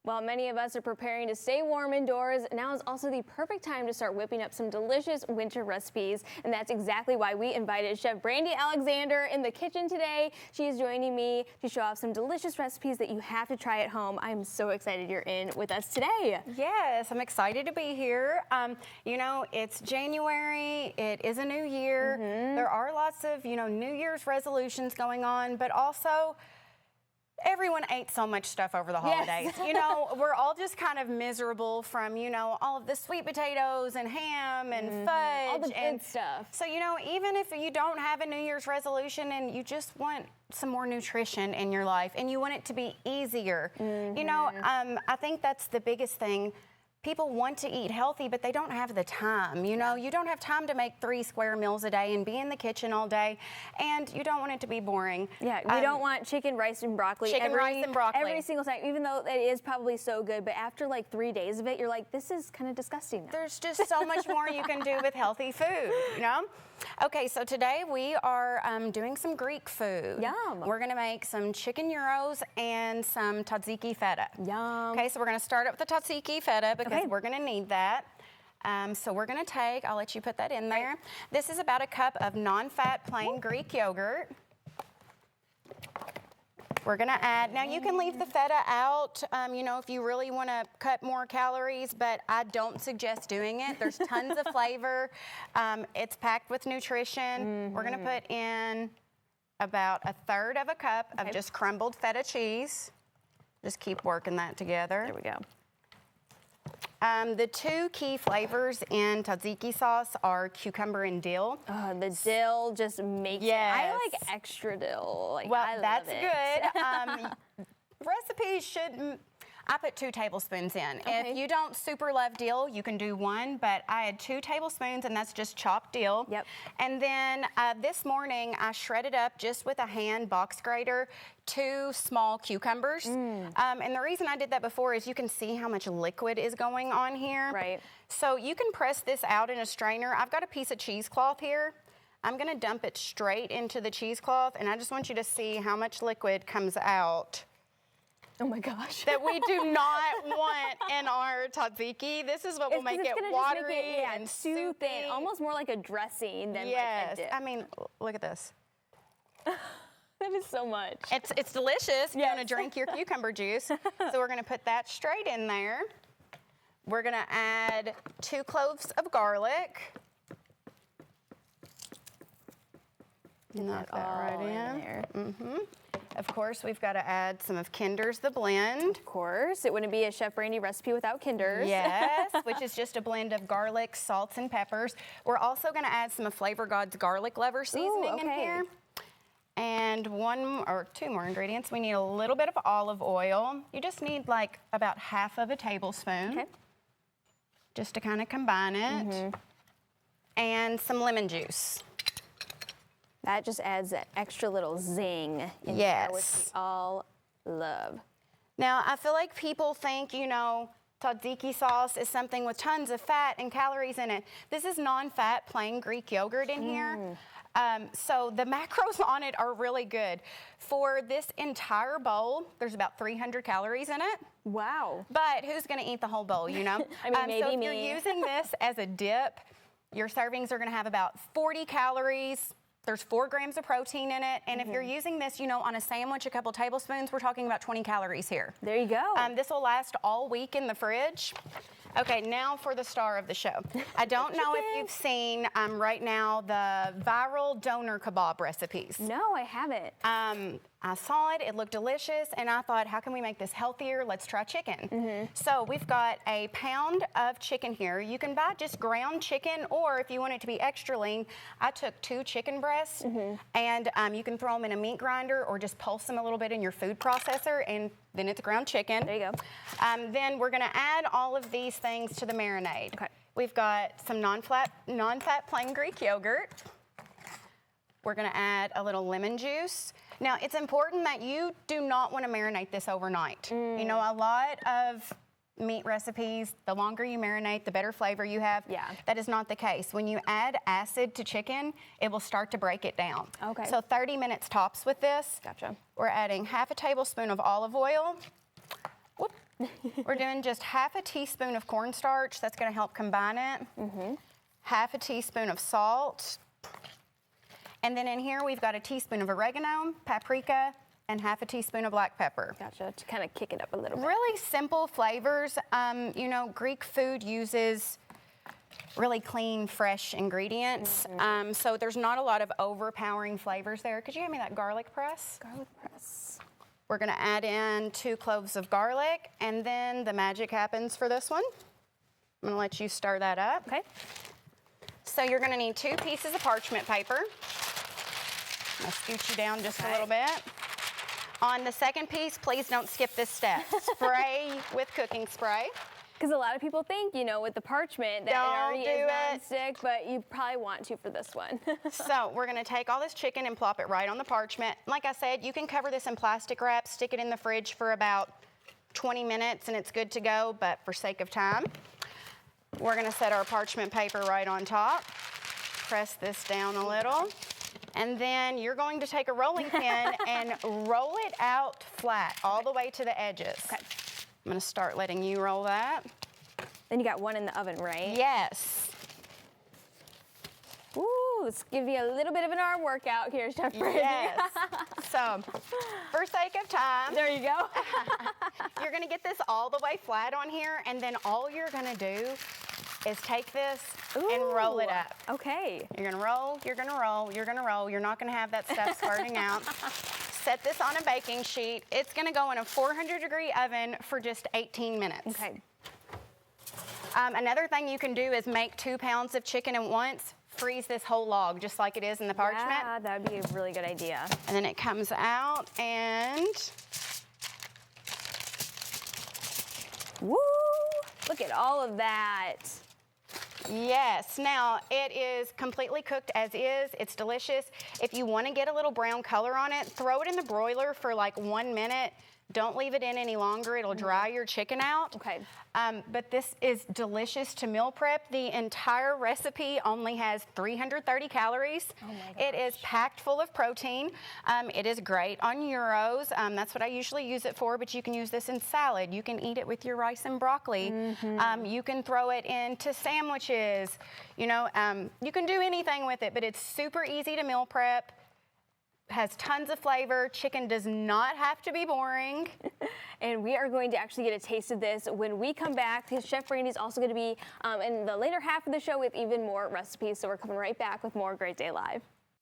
While many of us are preparing to stay warm indoors, now is also the perfect time to start whipping up some delicious winter recipes. And that's exactly why we invited Chef Brandi Alexander in the kitchen today. She is joining me to show off some delicious recipes that you have to try at home. I'm so excited you're in with us today. Yes, I'm excited to be here. You know, it's January, it is a new year. There are lots of, New Year's resolutions going on, but also everyone ate so much stuff over the holidays. Yes. We're all just kind of miserable from, all of the sweet potatoes and ham and fudge. All the good stuff. So, even if you don't have a New Year's resolution and you just want some more nutrition in your life and you want it to be easier, I think that's the biggest thing. People want to eat healthy, but they don't have the time. You don't have time to make 3 square meals a day and be in the kitchen all day, and you don't want it to be boring. Yeah, you don't want chicken, rice, and broccoli. Every single time, even though it is probably so good, but after like 3 days of it, you're like, this is kind of disgusting now. There's just so much more you can do with healthy food, Okay, so today we are doing some Greek food. Yum. We're gonna make some chicken gyros and some tzatziki feta. Yum. Okay, so we're gonna start up with the tzatziki feta because we're gonna need that. So we're gonna I'll let you put that in there. This is about a cup of non-fat plain Greek yogurt. We're gonna add, now you can leave the feta out, if you really wanna cut more calories, but I don't suggest doing it. There's tons of flavor. It's packed with nutrition. We're gonna put in about 1/3 of a cup of just crumbled feta cheese. Just keep working that together. There we go. The 2 key flavors in tzatziki sauce are cucumber and dill. The dill just makes it. I like extra dill. That's good. Recipes should. I put 2 tablespoons in. If you don't super love dill, you can do 1, but I had 2 tablespoons, and that's just chopped dill. Yep. And then this morning, I shredded up just with a hand box grater 2 small cucumbers. And the reason I did that before is you can see how much liquid is going on here. Right. So you can press this out in a strainer. I've got a piece of cheesecloth here. I'm gonna dump it straight into the cheesecloth, and I just want you to see how much liquid comes out. Oh my gosh. That we do not want in our tzatziki. This is what will make it watery and too thin, almost more like a dressing than like a dip. I mean, look at this. That is so much. It's delicious. You want to drink your cucumber juice. So we're going to put that straight in there. We're going to add 2 cloves of garlic. Knock that right in there. Of course, we've got to add some of Kinder's The Blend. Of course. It wouldn't be a Chef Brandi recipe without Kinder's. Yes, which is just a blend of garlic, salts, and peppers. We're also going to add some of Flavor God's garlic lever seasoning in here. And 1 or 2 more ingredients. We need a little bit of olive oil. You just need like about ½ of a tablespoon. Just to kind of combine it. And some lemon juice. That just adds that extra little zing in there, which we all love. Now, I feel like people think, tzatziki sauce is something with tons of fat and calories in it. This is non-fat plain Greek yogurt in here. So the macros on it are really good. For this entire bowl, there's about 300 calories in it. Wow. But who's gonna eat the whole bowl, I mean, maybe so if me. you're using this as a dip, your servings are gonna have about 40 calories. There's 4 grams of protein in it, and if you're using this, on a sandwich, a couple tablespoons, we're talking about 20 calories here. There you go. This will last all week in the fridge. Okay, now for the star of the show. I don't know if you've seen right now the viral doner kebab recipes. No, I haven't. I saw it, it looked delicious, and I thought, how can we make this healthier? Let's try chicken. So we've got a pound of chicken here. You can buy just ground chicken, or if you want it to be extra lean, I took 2 chicken breasts, and you can throw them in a meat grinder or just pulse them a little bit in your food processor, and then it's ground chicken. There you go. Then we're gonna add all of these things to the marinade. Okay. We've got some non-fat plain Greek yogurt. We're gonna add a little lemon juice. Now, it's important that you do not want to marinate this overnight. A lot of meat recipes, the longer you marinate, the better flavor you have. Yeah. That is not the case. When you add acid to chicken, it will start to break it down. Okay. So 30 minutes tops with this. Gotcha. We're adding ½ a tablespoon of olive oil. Whoop. We're doing just half a teaspoon of cornstarch. That's going to help combine it. Half a teaspoon of salt. And then in here, we've got a teaspoon of oregano, paprika, and half a teaspoon of black pepper. Gotcha, to kind of kick it up a little bit. Really simple flavors. You know, Greek food uses really clean, fresh ingredients. So there's not a lot of overpowering flavors there. Could you hand me that garlic press? Garlic press. We're gonna add in 2 cloves of garlic, and then the magic happens for this one. I'm gonna let you stir that up. Okay. So you're gonna need 2 pieces of parchment paper. I'm gonna scoot you down just a little bit. On the second piece, please don't skip this step. Spray with cooking spray. Because a lot of people think, you know, with the parchment that it already is non-stick, but you probably want to for this one. So we're gonna take all this chicken and plop it right on the parchment. Like I said, you can cover this in plastic wrap, stick it in the fridge for about 20 minutes and it's good to go, but for sake of time, we're gonna set our parchment paper right on top. Press this down a little. And then you're going to take a rolling pin and roll it out flat all the way to the edges. Okay. I'm gonna start letting you roll that. Then you got one in the oven, right? Yes. Ooh, let's give you a little bit of an arm workout here, Chef Brandi. Yes. So, for sake of time, There you go. you're gonna get this all the way flat on here, and then all you're gonna do is take this and roll it up. Okay. You're gonna roll, you're gonna roll, you're gonna roll. You're not gonna have that stuff squirting out. Set this on a baking sheet. It's gonna go in a 400-degree oven for just 18 minutes. Okay. Another thing you can do is make 2 pounds of chicken at once. Freeze this whole log just like it is in the parchment. Yeah, that would be a really good idea. And then it comes out and Woo! Look at all of that. yes, now it is completely cooked as is. It's delicious. If you want to get a little brown color on it, throw it in the broiler for like 1 minute. Don't leave it in any longer. It'll dry your chicken out. Okay. But this is delicious to meal prep. The entire recipe only has 330 calories. Oh my It is packed full of protein. It is great on gyros. That's what I usually use it for, but you can use this in salad. You can eat it with your rice and broccoli. You can throw it into sandwiches. You know, you can do anything with it, but it's super easy to meal prep. Has tons of flavor. Chicken does not have to be boring. And we are going to actually get a taste of this when we come back, because Chef Brandi's also going to be in the later half of the show with even more recipes. So we're coming right back with more Great Day Live.